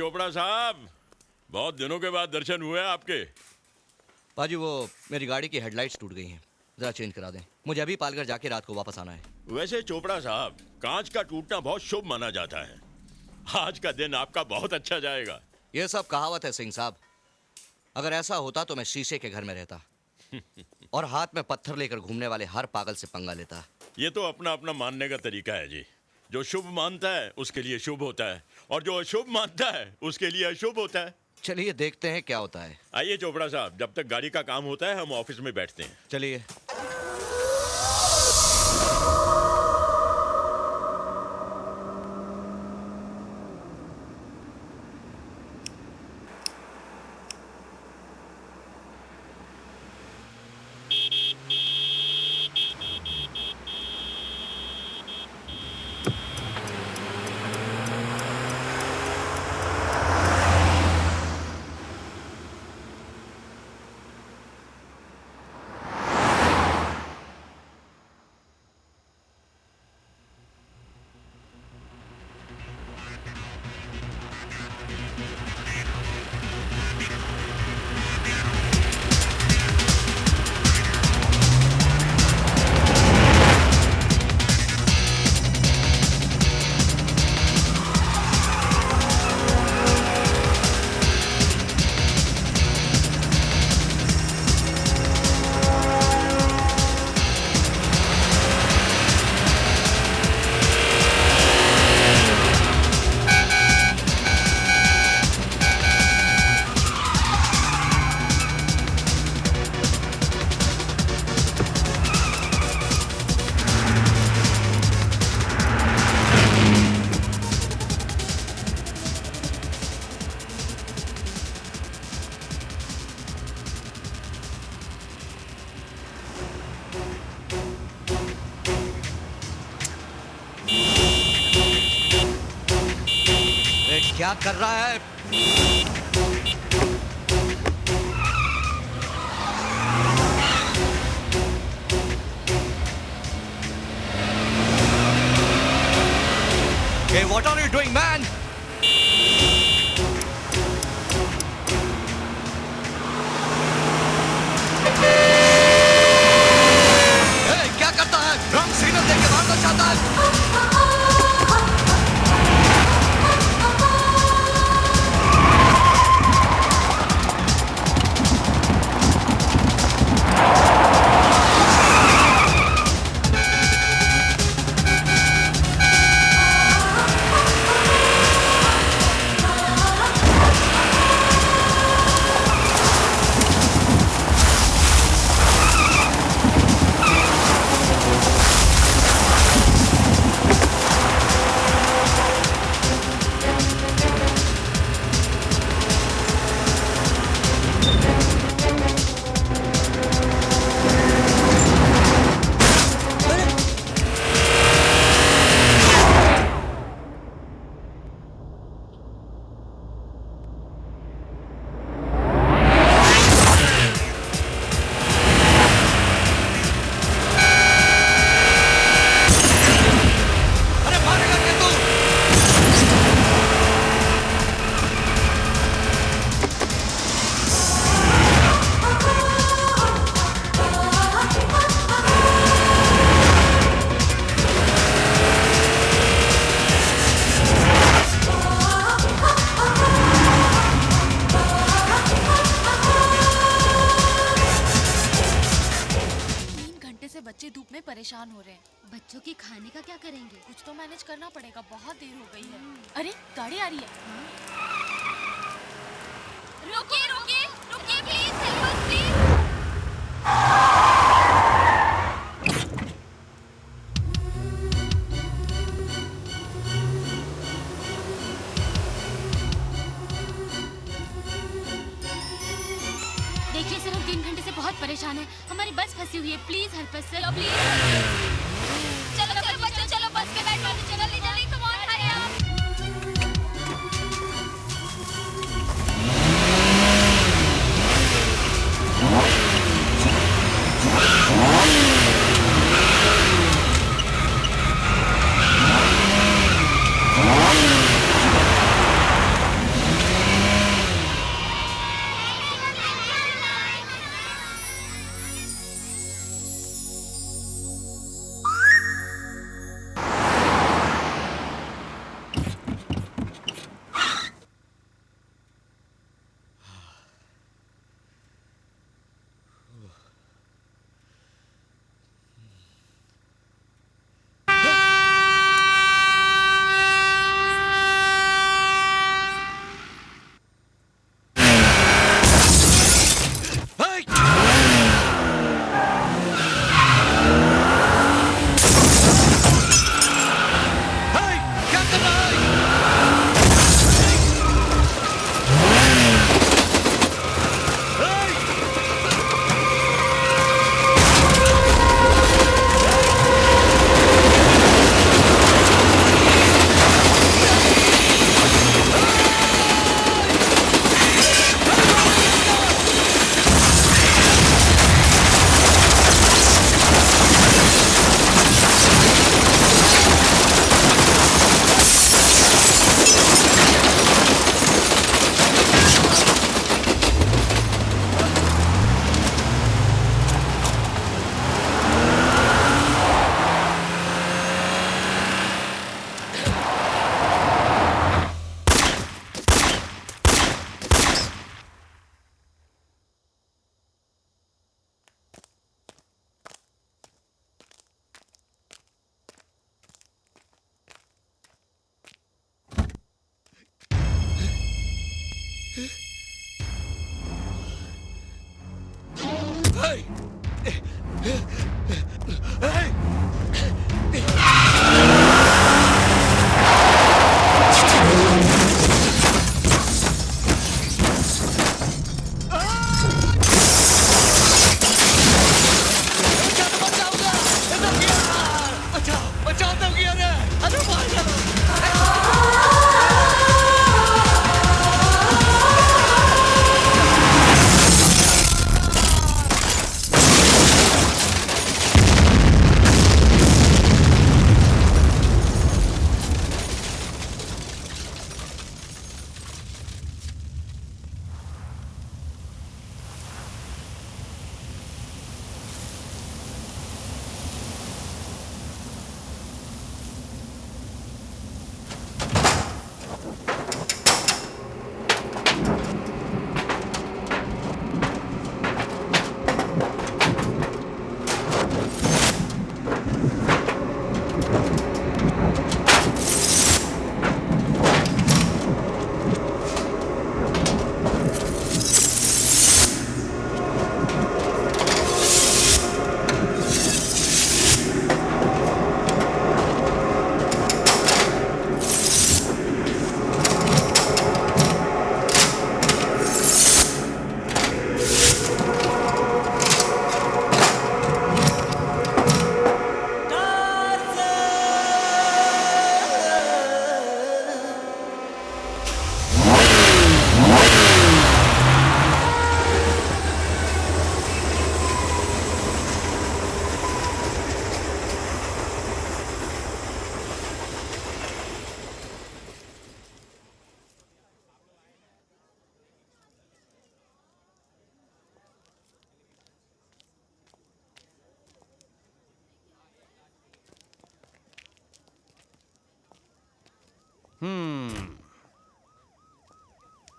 चोपड़ा साहब, बहुत दिनों के बाद दर्शन हुए आपके। पाजी वो मेरी गाड़ी की हेडलाइट्स टूट गई हैं, जरा चेंज करा दें। मुझे अभी पालघर जाके रात को वापस आना है। वैसे चोपड़ा साहब, कांच का टूटना बहुत शुभ माना जाता है। आज का दिन आपका बहुत अच्छा जाएगा। ये सब कहावत है सिंह साहब। अगर ऐसा होता तो मैं शीशे के घर में रहता और हाथ में पत्थर लेकर घूमने वाले हर पागल से पंगा लेता। ये तो अपना अपना मानने का तरीका है जी। जो शुभ मानता है उसके लिए शुभ होता है, और जो अशुभ मानता है उसके लिए अशुभ होता है। चलिए देखते हैं क्या होता है। आइए चोपड़ा साहब, जब तक गाड़ी का काम होता है हम ऑफिस में बैठते हैं। चलिए। क्या कर रहा है? Hey, what are you doing, man? Hey, क्या करता है? रंग सिग्नल देके मारना चाहता है। परेशान हो रहे हैं। बच्चों के खाने का क्या करेंगे? कुछ तो मैनेज करना पड़ेगा, बहुत देर हो गई है। अरे गाड़ी आ रही है। रुकिए रुकिए रुकिए प्लीज, हेल्प अस प्लीज। देखिए सर, हम 3 घंटे से बहुत परेशान हैं। हमारी बस फंसी हुई है, please help us sir, please. चलो चलो बच्चों, चलो बस में बैठो, जल्दी जल्दी, कम ऑन, हरी अप।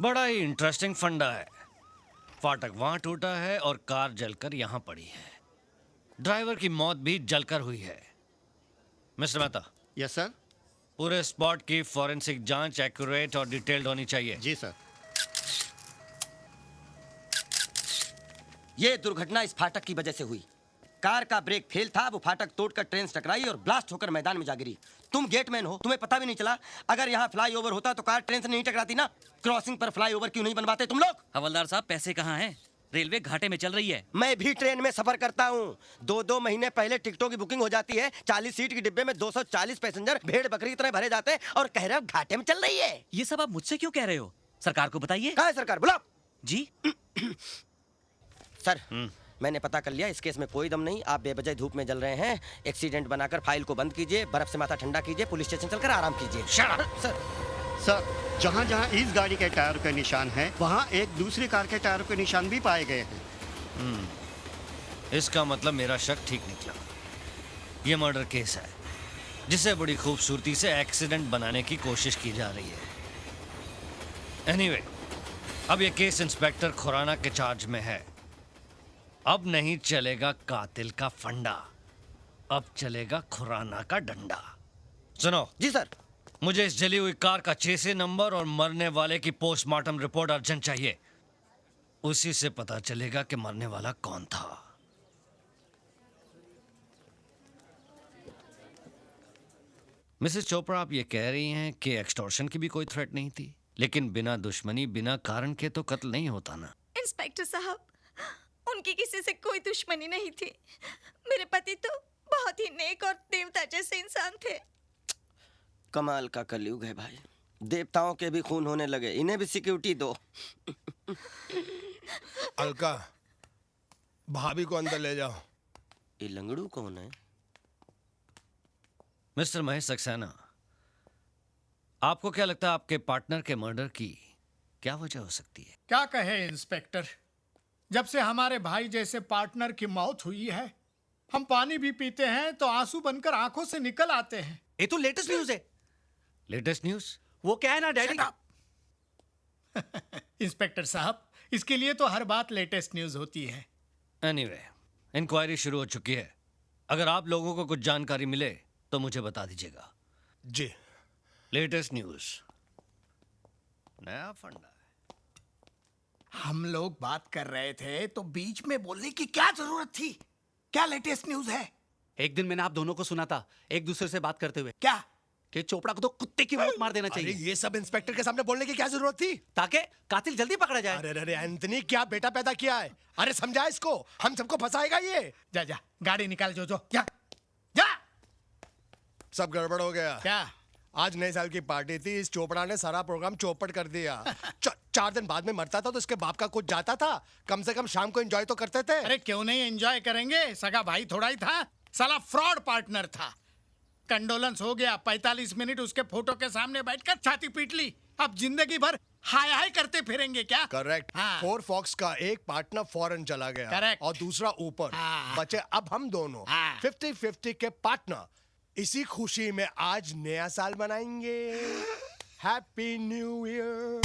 बड़ा ही इंटरेस्टिंग फंडा है। फाटक वहां टूटा है और कार जलकर यहां पड़ी है। ड्राइवर की मौत भी जलकर हुई है। Mister Mehta, yes sir. पूरे स्पॉट की फॉरेंसिक जांच एक्यूरेट और डिटेल्ड होनी चाहिए। जी सर। ये दुर्घटना इस फाटक की वजह से हुई। कार का ब्रेक फेल था, वो फाटक तोड़कर ट्रेन से टकराई और ब्लास्ट होकर मैदान में जा गिरी। तुम गेटमैन हो, तुम्हें पता भी नहीं चला। अगर यहाँ फ्लाईओवर होता तो कार ट्रेन से नहीं टकराती ना। क्रॉसिंग पर फ्लाईओवर क्यों नहीं बनवाते तुम लोग? हवलदार साहब, पैसे कहाँ हैं? रेलवे घाटे में चल रही है। मैं भी ट्रेन में सफर करता हूँ। 2-2 महीने पहले टिकटों की बुकिंग हो जाती है। 40 सीट के डिब्बे में 240 पैसेंजर भेड़ बकरी की तरह भरे जाते हैं और कह रहे हो घाटे में चल रही है। ये सब आप मुझसे क्यों कह रहे हो? सरकार को बताइए। कहाँ है सरकार? बुलाओ। जी सर, मैंने पता कर लिया, इस केस में कोई दम नहीं। आप बेवजह धूप में जल रहे हैं। एक्सीडेंट बनाकर फाइल को बंद कीजिए, बर्फ से माथा ठंडा कीजिए, पुलिस स्टेशन चलकर आराम कीजिए। सर, सर, जहाँ जहाँ इस गाड़ी के टायर के निशान हैं, वहाँ एक दूसरी कार के टायर के निशान भी पाए गए हैं। इसका मतलब मेरा शक ठीक निकला। ये मर्डर केस है जिसे बड़ी खूबसूरती से एक्सीडेंट बनाने की कोशिश की जा रही है। एनीवे, अब ये केस इंस्पेक्टर खुराना के चार्ज में है। अब नहीं चलेगा कातिल का फंडा, अब चलेगा खुराना का डंडा। सुनो जी सर। मुझे इस जली हुई कार का चेसी नंबर और मरने वाले की पोस्टमार्टम रिपोर्ट अर्जेंट चाहिए। उसी से पता चलेगा कि मरने वाला कौन था। मिसेस चोपड़ा, आप ये कह रही हैं कि एक्सटॉर्शन की भी कोई थ्रेट नहीं थी, लेकिन बिना दुश्मनी बिना कारण के तो कत्ल नहीं होता ना। इंस्पेक्टर साहब, उनकी किसी से कोई दुश्मनी नहीं थी। मेरे पति तो बहुत ही नेक और देवता जैसे इंसान थे। कमाल का कलयुग है भाई। देवताओं के भी खून होने लगे, इन्हें भी सिक्योरिटी दो। अलका, भाभी को अंदर ले जाओ। ये लंगड़ू कौन है? मिस्टर महेश सक्सेना, आपको क्या लगता है आपके पार्टनर के मर्डर की क्या वजह हो सकती है? क्या कहे इंस्पेक्टर, जब से हमारे भाई जैसे पार्टनर की मौत हुई है, हम पानी भी पीते हैं तो आंसू बनकर आंखों से निकल आते हैं। ये तो लेटेस्ट न्यूज़ है। Latest news? वो क्या है ना डैडी। इंस्पेक्टर साहब, इसके लिए तो हर बात लेटेस्ट न्यूज़ होती है। एनीवे, इंक्वायरी शुरू हो चुकी है। अगर आप लोगों को कुछ जानकारी मिले तो मुझे बता दीजिएगा। जी। लेटेस्ट न्यूज़, नया फंडा है। हम लोग बात कर रहे थे तो बीच में बोलने की क्या जरूरत थी? क्या लेटेस्ट न्यूज है? एक दिन मैंने आप दोनों को सुना था एक दूसरे से बात करते हुए क्या? कि चोपड़ा को तो कुत्ते की मौत मार देना अरे चाहिए ये सब इंस्पेक्टर के सामने बोलने की क्या जरूरत थी? ताकि कातिल जल्दी पकड़ा जाए। अरे अरे एंथनी, क्या बेटा पैदा किया है? अरे समझा इसको, हम सबको फंसाएगा ये। जा जा गाड़ी निकाल जो जा जा। सब गड़बड़ हो गया। क्या? आज नए साल की पार्टी थी, इस चोपड़ा ने सारा प्रोग्राम चौपट कर दिया। 4 दिन बाद में मरता था तो इसके बाप का कुछ जाता था, कम से कम शाम को एंजॉय तो करते थे। अरे क्यों नहीं एंजॉय करेंगे? सगा भाई थोड़ा ही था, साला फ्रॉड पार्टनर था। कंडोलेंस हो गया, 45 मिनट उसके फोटो के सामने बैठकर छाती पीट ली। अब जिंदगी भर हाय हाय करते फिरेंगे क्या? करेक्ट। हाँ। 4 फॉक्स का एक पार्टनर फॉरेन चला गया। Correct। और दूसरा ऊपर। हाँ। बचे अब हम दोनों। हाँ। 50-50 के पार्टनर। इसी खुशी में आज नया साल मनाएंगे। Happy new year.